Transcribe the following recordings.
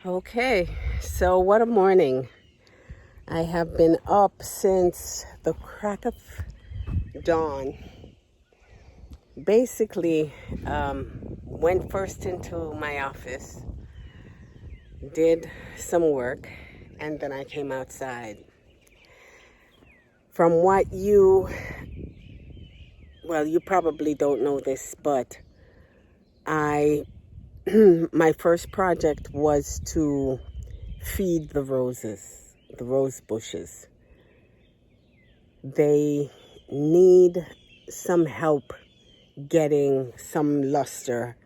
Okay, so what a morning. I have been up since the crack of dawn. Basically, went first into my office, did some work, and then I came outside. From what you probably don't know this, but I, my first project was to feed the roses, the rose bushes. They need some help getting some luster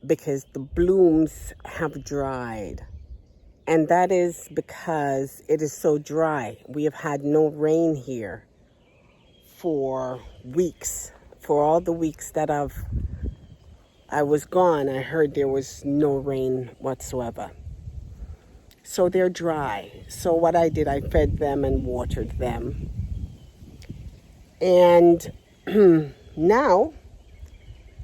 because the blooms have dried. And that is because it is so dry. We have had no rain here for weeks. For all the weeks that I was gone, I heard there was no rain whatsoever. So they're dry. So what I did, I fed them and watered them. And now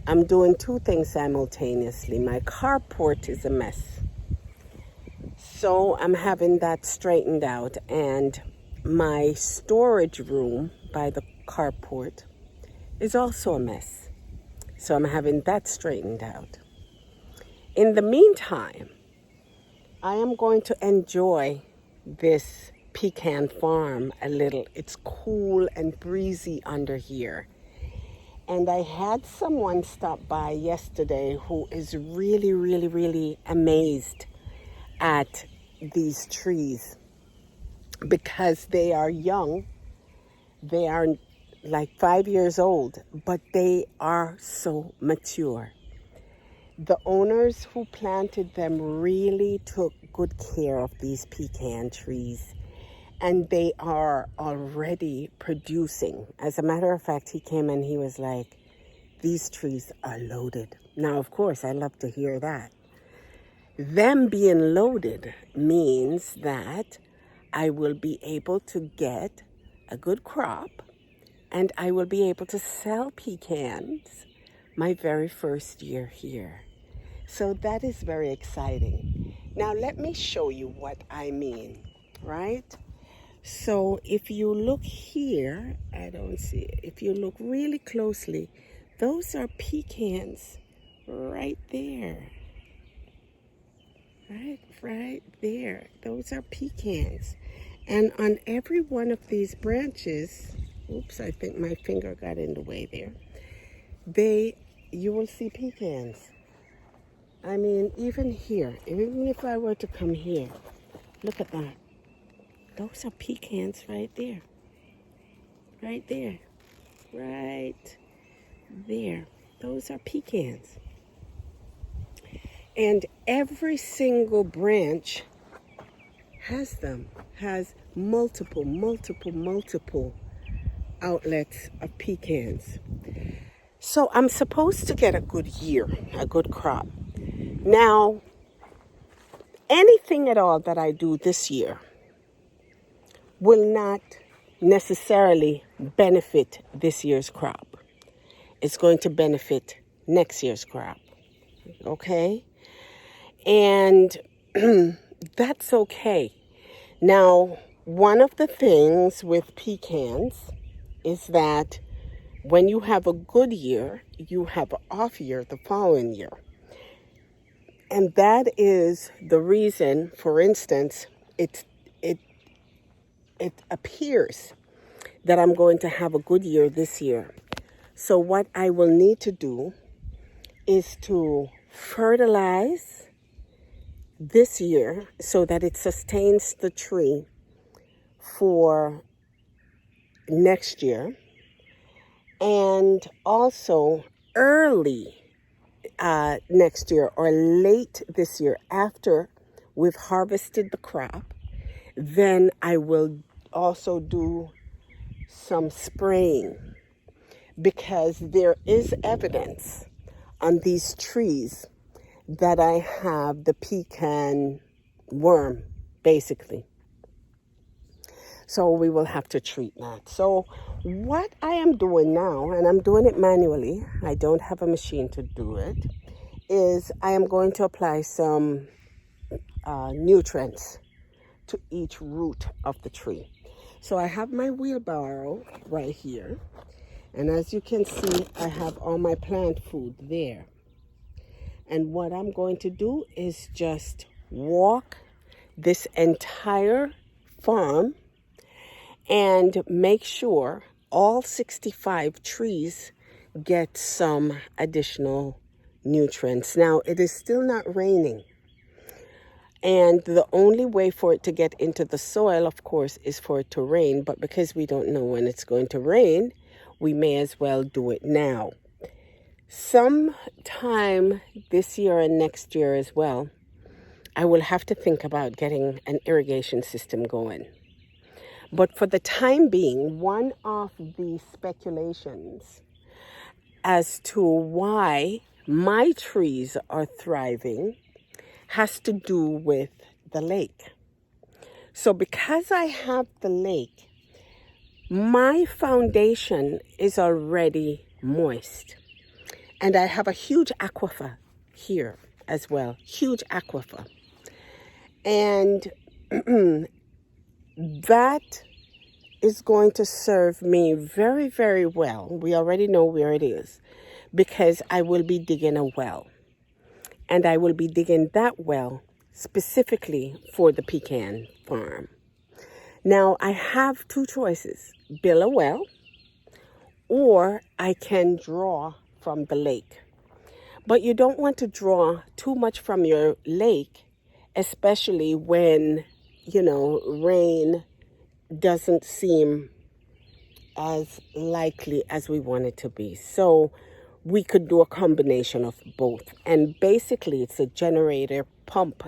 I'm doing two things simultaneously. My carport is a mess. So I'm having that straightened out, and my storage room by the carport is also a mess. So I'm having that straightened out. In the meantime, I am going to enjoy this pecan farm a little. It's cool and breezy under here. And I had someone stop by yesterday who is really, really, really amazed at these trees because they are young. They are like 5 years old, but they are so mature. The owners who planted them really took good care of these pecan trees, and they are already producing. As a matter of fact, he came and he was like, these trees are loaded. Now, of course, I love to hear that. Them being loaded means that I will be able to get a good crop and I will be able to sell pecans my very first year here. So that is very exciting. Now let me show you what I mean, right? So if you look here, I don't see it. If you look really closely, those are pecans right there. Right there. Those are pecans. And on every one of these branches, oops, I think my finger got in the way there. You will see pecans. I mean, even here, even if I were to come here, look at that. Those are pecans right there. Right there. Right there. Those are pecans. And every single branch has multiple outlets of pecans. So I'm supposed to get a good year, a good crop. Now, anything at all that I do this year will not necessarily benefit this year's crop. It's going to benefit next year's crop. Okay? And that's okay. Now, one of the things with pecans is that when you have a good year, you have an off year the following year. And that is the reason, for instance, it appears that I'm going to have a good year this year. So what I will need to do is to fertilize this year so that it sustains the tree for next year, and also early next year or late this year after we've harvested the crop, then I will also do some spraying, because there is evidence on these trees that I have the pecan worm, basically. So we will have to treat that. So what I am doing now, and I'm doing it manually, I don't have a machine to do it, is I am going to apply some nutrients to each root of the tree. So I have my wheelbarrow right here. And as you can see, I have all my plant food there. And what I'm going to do is just walk this entire farm and make sure all 65 trees get some additional nutrients. Now, it is still not raining. And the only way for it to get into the soil, of course, is for it to rain. But because we don't know when it's going to rain, we may as well do it now. Sometime this year and next year as well, I will have to think about getting an irrigation system going. But for the time being, one of the speculations as to why my trees are thriving has to do with the lake. So because I have the lake, my foundation is already moist. And I have a huge aquifer here as well, huge aquifer. And that is going to serve me very, very well. We already know where it is because I will be digging a well. And I will be digging that well specifically for the pecan farm. Now, I have two choices, build a well, or I can draw from the lake. But you don't want to draw too much from your lake, especially when, rain doesn't seem as likely as we want it to be. So we could do a combination of both. And basically, it's a generator pump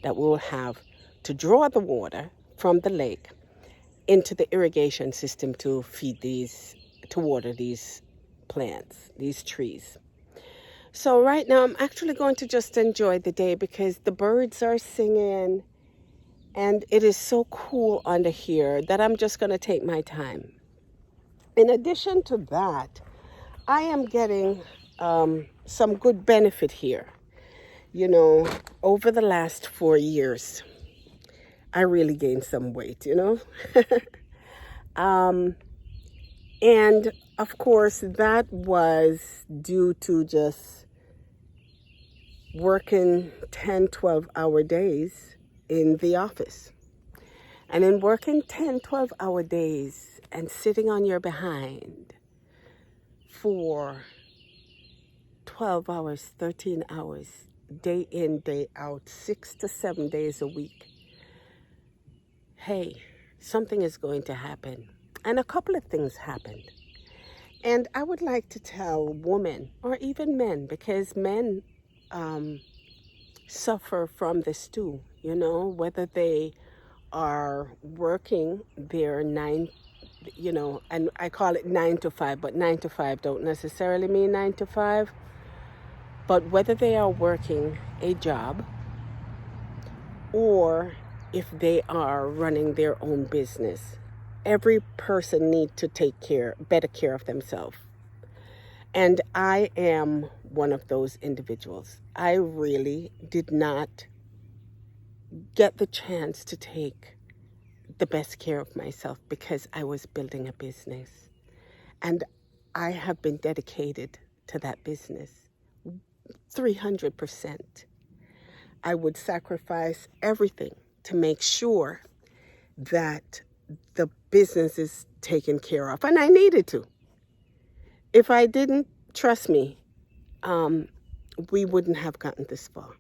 that we'll have to draw the water from the lake into the irrigation system to water these plants, these trees. So right now, I'm actually going to just enjoy the day because the birds are singing and it is so cool under here that I'm just going to take my time. In addition to that, I am getting some good benefit here. Over the last 4 years, I really gained some weight, And of course, that was due to just working 10, 12-hour days in the office. And in working 10, 12-hour days and sitting on your behind for 12 hours, 13 hours, day in, day out, 6 to 7 days a week, hey, something is going to happen. And a couple of things happened. And I would like to tell women, or even men, because men suffer from this too, whether they are working their and I call it 9 to 5, but 9 to 5 don't necessarily mean 9 to 5. But whether they are working a job or if they are running their own business, every person needs to take better care of themselves. And I am one of those individuals. I really did not get the chance to take the best care of myself because I was building a business. And I have been dedicated to that business 300%. I would sacrifice everything to make sure that the business is taken care of. And I needed to. If I didn't, trust me, we wouldn't have gotten this far.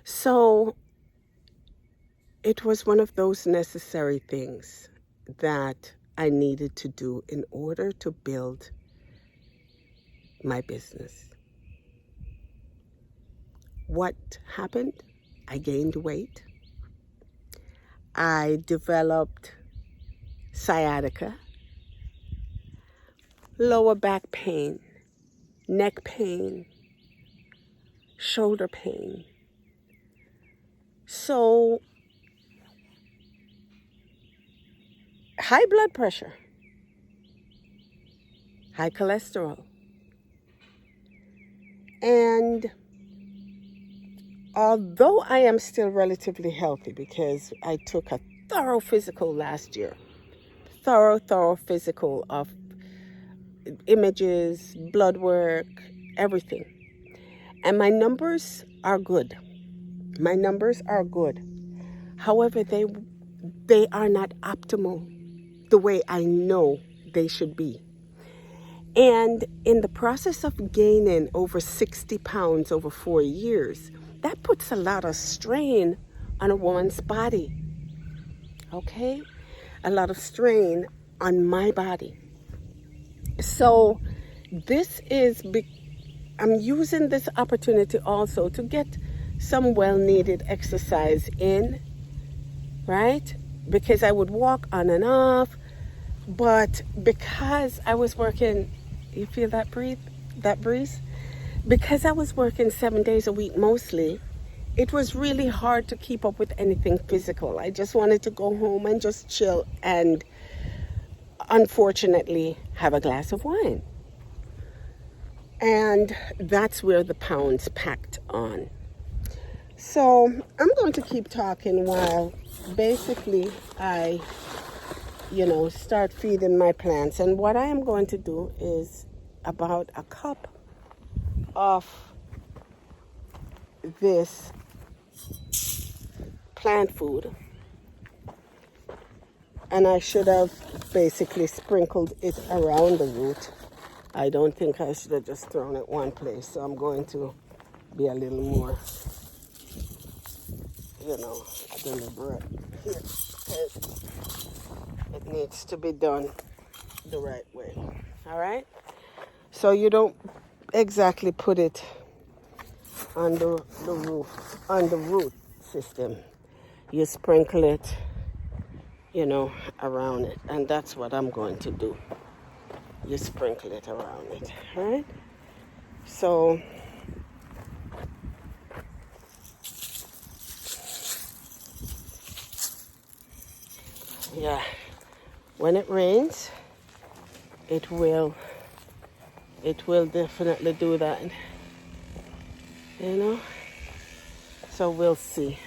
So it was one of those necessary things that I needed to do in order to build my business. What happened? I gained weight. I developed sciatica, lower back pain, neck pain, shoulder pain. So, high blood pressure, high cholesterol, And although I am still relatively healthy because I took a thorough physical last year, thorough physical of images, blood work, everything. And my numbers are good. My numbers are good. However, they are not optimal the way I know they should be. And in the process of gaining over 60 pounds over 4 years, that puts a lot of strain on a woman's body. Okay? A lot of strain on my body. So I'm using this opportunity also to get some well-needed exercise in, right? Because I would walk on and off, but because I was working, you feel that breeze? Because I was working 7 days a week mostly, it was really hard to keep up with anything physical. I just wanted to go home and just chill and, unfortunately, have a glass of wine. And that's where the pounds packed on. So I'm going to keep talking while basically I start feeding my plants. And what I am going to do is about a cup of this plant food. And I should have basically sprinkled it around the root. I don't think I should have just thrown it one place. So I'm going to be a little more, deliberate here. Because it needs to be done the right way. All right? So you don't exactly put it on the roof, on the root system. You sprinkle it, around it. And that's what I'm going to do. You sprinkle it around it. All right? So yeah, when it rains, it will definitely do that, so we'll see.